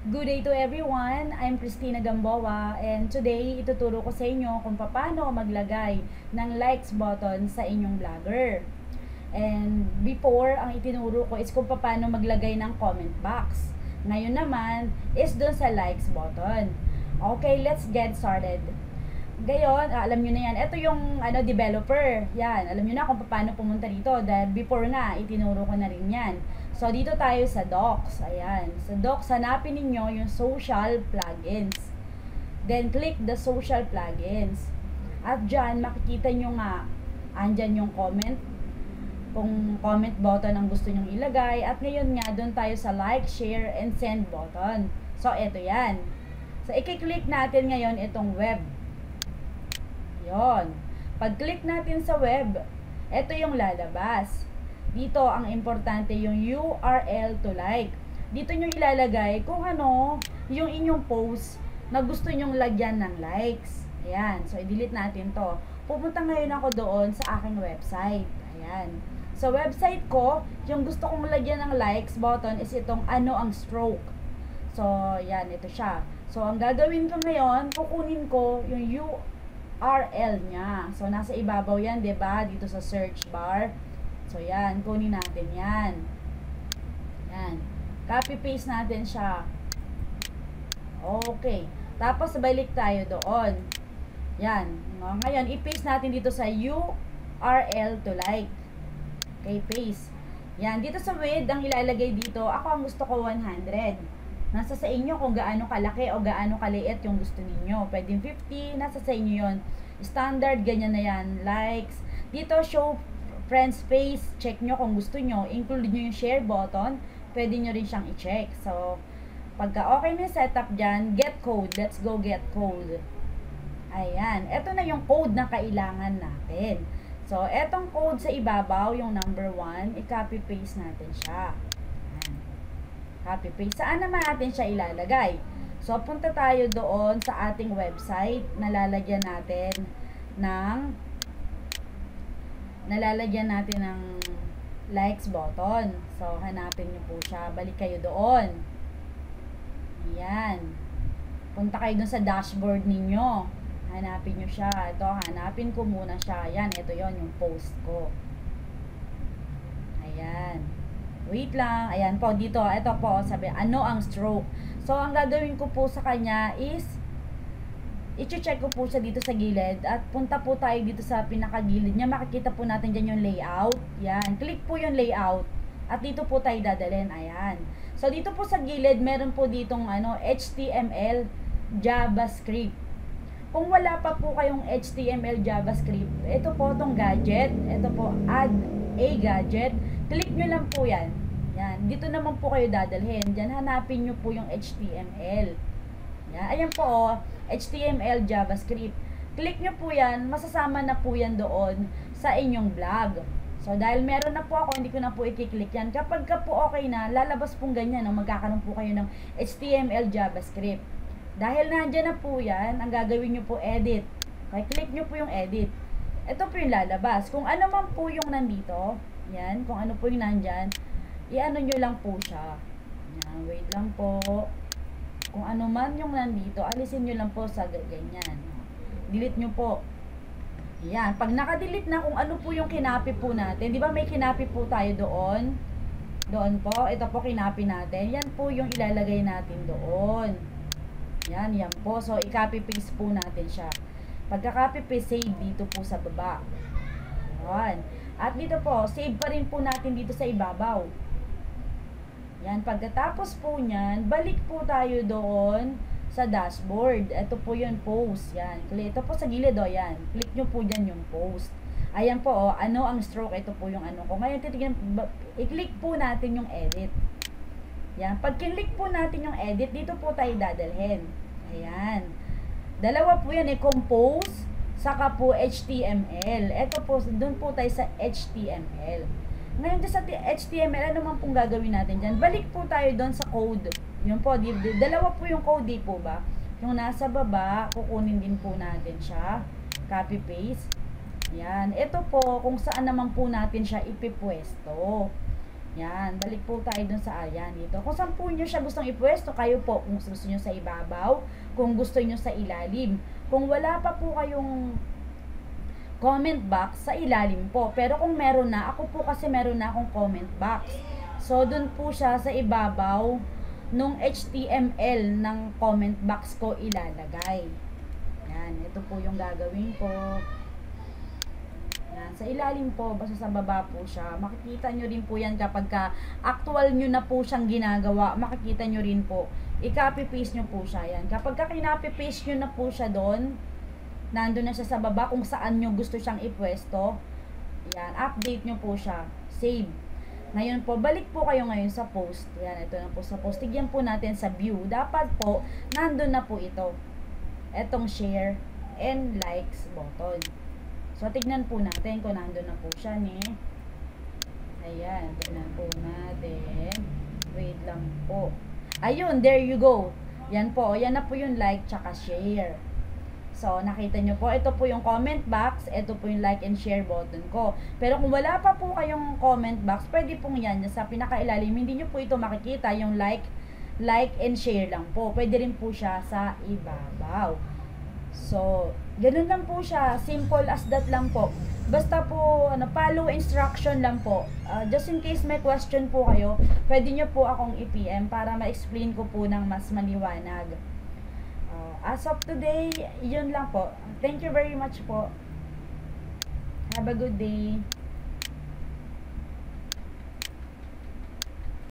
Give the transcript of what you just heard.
Good day to everyone. I'm Christina Gamboa and today ituturo ko sa inyo kung paano maglagay ng likes button sa inyong vlogger. And before, ang itinuro ko is kung paano maglagay ng comment box. Ngayon naman is dun sa likes button. Okay, let's get started. Gayon, alam nyo na yan. Ito yung developer. Yan, alam nyo na kung paano pumunta dito. Dahil before nga, itinuro ko na rin yan. So, dito tayo sa docs. Ayan. Sa docs, hanapin ninyo yung social plugins. Then, click the social plugins. At dyan, makikita nyo nga, andyan yung comment. Kung comment button ang gusto nyong ilagay. At ngayon nga, doon tayo sa like, share, and send button. So, ito yan. So, i-click natin ngayon itong web. Yon. Pag-click natin sa web, ito yung lalabas. Dito, ang importante yung URL to like. Dito nyo ilalagay kung ano yung inyong post na gusto nyong lagyan ng likes. Ayan. So, i-delete natin to. Pupunta ngayon ako doon sa aking website. Ayan. Sa website ko, yung gusto kong lagyan ng likes button is itong ano ang stroke. So, yan. Ito siya. So, ang gagawin ko ngayon, kukunin ko yung URL niya. So, nasa ibabaw yan, 'di ba? Dito sa search bar. So, yan. Kunin natin yan. Yan. Copy-paste natin siya. Okay. Tapos, balik tayo doon. Yan. Ngayon, i-paste natin dito sa URL to like. Okay, paste. Yan. Dito sa width, ang ilalagay dito, ako ang gusto ko 100. Nasa sa inyo kung gaano kalaki o gaano kaliit yung gusto ninyo. Pwedeng 50, nasa sa inyo yon. Standard, ganyan na yan. Likes. Dito, show friends face. Check nyo kung gusto nyo. Include nyo yung share button. Pwede nyo rin siyang i-check. So, pagka okay na yung setup dyan, get code. Let's go get code. Ayan. Ito na yung code na kailangan natin. So, etong code sa ibabaw, yung number 1, i-copy-paste natin siya. Copy-paste. Saan naman natin siya ilalagay? So, punta tayo doon sa ating website. Nalalagyan natin ng likes button. So, hanapin nyo po siya. Balik kayo doon. Ayan. Punta kayo doon sa dashboard ninyo. Hanapin nyo siya. Ito, hanapin ko muna siya. Ayan, ito yon yung post ko. Ayan. Wait lang. Ayan po, dito. Ito po, sabi, ano ang stroke? So, ang gagawin ko po sa kanya is, i-check ko po siya dito sa gilid. At punta po tayo dito sa pinakagilid niya. Makikita po natin dyan yung layout. Yan. Click po yung layout. At dito po tayo dadalhin. Ayan. So, dito po sa gilid, meron po ditong HTML, JavaScript. Kung wala pa po kayong HTML, JavaScript, ito po itong gadget. Ito po, add a gadget. Click nyo lang po yan. Yan. Dito naman po kayo dadalhin. Diyan hanapin nyo po yung HTML. Yan. Ayan po, HTML, JavaScript. Click nyo po yan. Masasama na po yan doon sa inyong blog. So, dahil meron na po ako, hindi ko na po i-click yan. Kapag ka po okay na, lalabas pong ganyan. Magkakaroon po kayo ng HTML, JavaScript. Dahil nandyan na po yan, ang gagawin nyo po, edit. Okay, click nyo po yung edit. Ito po yung lalabas. Kung ano man po yung nandito, yan, kung ano po yung nandyan, i-ano nyo lang po siya. Yan, wait lang po. Kung ano man yung nandito, alisin nyo lang po sa ganyan. Delete nyo po. Yan, pag naka-delete na kung ano po yung kinapi po natin, di ba may kinapi po tayo doon? Doon po, ito po kinapi natin. Yan po yung ilalagay natin doon. Yan, yan po. So, i-copy-paste po natin siya. Pagka-copy-paste, save dito po sa baba. Yan. At dito po, save pa rin po natin dito sa ibabaw. Yan, pagkatapos po nyan, balik po tayo doon sa dashboard. Ito po yung post. Yan. Ito po sa gilid, o yan. Click nyo po dyan yung post. Ayan po, o, ano ang stroke. Ito po yung ano ko. Ngayon, titignan, i-click po natin yung edit. Yan. Pag kinlik po natin yung edit, dito po tayo dadalhin. Ayan. Dalawa po yan, compose, saka po HTML. Ito po, doon po tayo sa HTML. Ngayon sa HTML, ano man pong gagawin natin dyan? Balik po tayo doon sa code. Yun po, dalawa po yung code, di po ba? Yung nasa baba, kukunin din po natin siya. Copy paste. Yan. Ito po, kung saan naman po natin siya ipipwesto. Yan, balik po tayo dun sa ayan dito. Kung saan po nyo siya gustong ipwesto, kayo po. Kung gusto nyo sa ibabaw, kung gusto nyo sa ilalim. Kung wala pa po kayong comment box, sa ilalim po. Pero kung meron na, ako po kasi meron na akong comment box. So, dun po siya sa ibabaw nung HTML ng comment box ko ilalagay. Yan, ito po yung gagawin ko. Yan, sa ilalim po, basta sa baba po siya. Makikita nyo rin po yan kapag ka actual nyo na po siyang ginagawa. Makikita nyo rin po. I-copy-paste nyo po siya. Yan. Kapag ka kinopy-paste nyo na po siya doon, nandun na siya sa baba kung saan nyo gusto siyang ipwesto. Yan, update nyo po siya. Save. Ngayon po, balik po kayo ngayon sa post. Yan, ito na po sa post. Tigyan po natin sa view. Dapat po, nandun na po ito. Etong share and likes button. So, tignan po natin kung nandun na po siya ni. Ayan, tignan po natin. Wait lang po. Ayun, there you go. Yan po, yan na po yung like tsaka share. So, nakita nyo po, ito po yung comment box, ito po yung like and share button ko. Pero kung wala pa po kayong comment box, pwede pong yan, sa pinakailalim, hindi nyo po ito makikita, yung like and share lang po. Pwede rin po siya sa ibabaw. So, ganun lang po siya, simple as that lang po. Basta po, follow instruction lang po. Just in case may question po kayo, pwede nyo po akong i-PM para ma-explain ko po ng mas maliwanag. As of today, yun lang po. Thank you very much po. Have a good day.